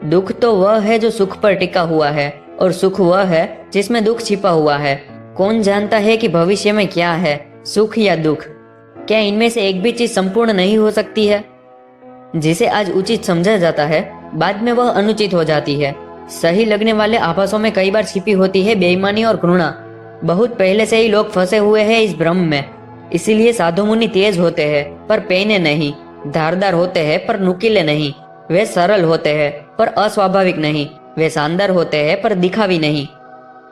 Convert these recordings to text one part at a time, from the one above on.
दुख तो वह है जो सुख पर टिका हुआ है, और सुख वह है जिसमें दुख छिपा हुआ है। कौन जानता है कि भविष्य में क्या है, सुख या दुख? क्या इनमें से एक भी चीज संपूर्ण नहीं हो सकती है? जिसे आज उचित समझा जाता है, बाद में वह अनुचित हो जाती है। सही लगने वाले आभासों में कई बार छिपी होती है बेईमानी और घृणा। बहुत पहले से ही लोग फंसे हुए हैं इस भ्रम में। इसीलिए साधु मुनि तेज होते हैं पर पेने नहीं, धारदार होते हैं पर नुकीले नहीं, वे सरल होते हैं पर अस्वाभाविक नहीं, वे शानदार होते हैं पर दिखावी नहीं।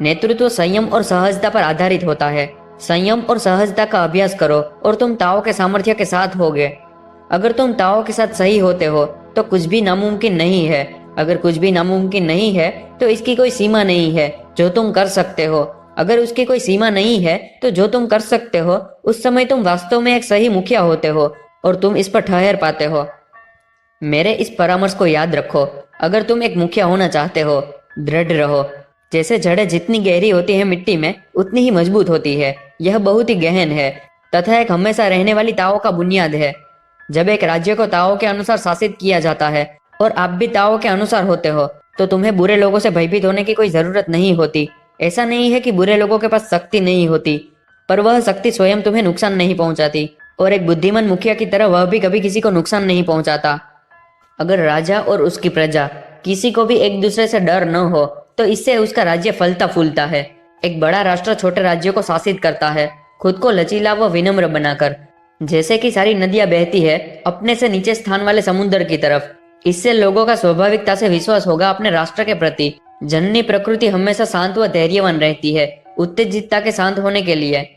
नेतृत्व संयम और सहजता पर आधारित होता है। संयम और सहजता का अभ्यास करो और तुम ताओ के सामर्थ्य के साथ होगे। अगर तुम ताओ के साथ सही होते हो तो कुछ भी नामुमकिन नहीं है। अगर कुछ भी नामुमकिन नहीं है तो इसकी कोई सीमा नहीं है जो तुम कर सकते हो। अगर उसकी कोई सीमा नहीं है तो जो तुम कर सकते हो, उस समय तुम वास्तव में एक सही मुखिया होते हो और तुम इस पर ठहर पाते हो। मेरे इस परामर्श को याद रखो। अगर तुम एक मुखिया होना चाहते हो, दृढ़ रहो। जैसे जड़ें जितनी गहरी होती है मिट्टी में, उतनी ही मजबूत होती है। यह बहुत ही गहन है तथा एक हमेशा रहने वाली ताओ का बुनियाद है। जब एक राज्य को ताओ के अनुसार शासित किया जाता है और आप भी ताओ के अनुसार होते हो, तो तुम्हें बुरे लोगों से भयभीत होने की कोई जरूरत नहीं होती। ऐसा नहीं है कि बुरे लोगों के पास शक्ति नहीं होती, पर वह शक्ति स्वयं तुम्हें नुकसान नहीं पहुंचाती, और एक बुद्धिमान मुखिया की तरह वह भी कभी किसी को नुकसान नहीं पहुंचाता। अगर राजा और उसकी प्रजा किसी को भी एक दूसरे से डर न हो, तो इससे उसका राज्य फलता फूलता है। एक बड़ा राष्ट्र छोटे राज्यों को शासित करता है, खुद को लचीला व विनम्र बनाकर। जैसे कि सारी नदियां बहती है अपने से नीचे स्थान वाले समुद्र की तरफ। इससे लोगों का स्वाभाविकता से विश्वास होगा अपने राष्ट्र के प्रति। जननी प्रकृति हमेशा शांत व धैर्यवान रहती है, उत्तेजितता के शांत होने के लिए।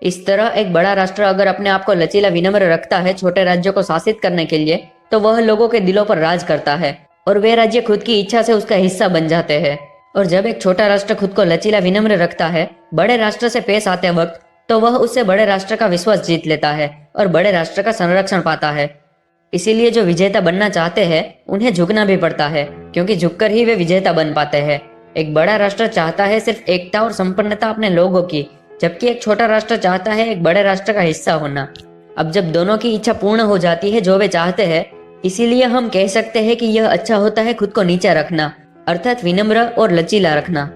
इस तरह एक बड़ा राष्ट्र अगर अपने आप को लचीला विनम्र रखता है छोटे राज्यों को शासित करने के लिए, तो वह लोगों के दिलों पर राज करता है और वे राज्य खुद की इच्छा से उसका हिस्सा बन जाते हैं। और जब एक छोटा राष्ट्र खुद को लचीला विनम्र रखता है बड़े राष्ट्र से पेश आते वक्त, तो वह उससे बड़े राष्ट्र का विश्वास जीत लेता है और बड़े राष्ट्र का संरक्षण पाता है। इसीलिए जो विजेता बनना चाहते हैं उन्हें झुकना भी पड़ता है, क्योंकि झुककर ही वे विजेता बन पाते हैं। एक बड़ा राष्ट्र चाहता है सिर्फ एकता और संपन्नता अपने लोगों की, जबकि एक छोटा राष्ट्र चाहता है एक बड़े राष्ट्र का हिस्सा होना। अब जब दोनों की इच्छा पूर्ण हो जाती है जो वे चाहते हैं, इसीलिए हम कह सकते हैं कि यह अच्छा होता है खुद को नीचा रखना, अर्थात विनम्र और लचीला रखना।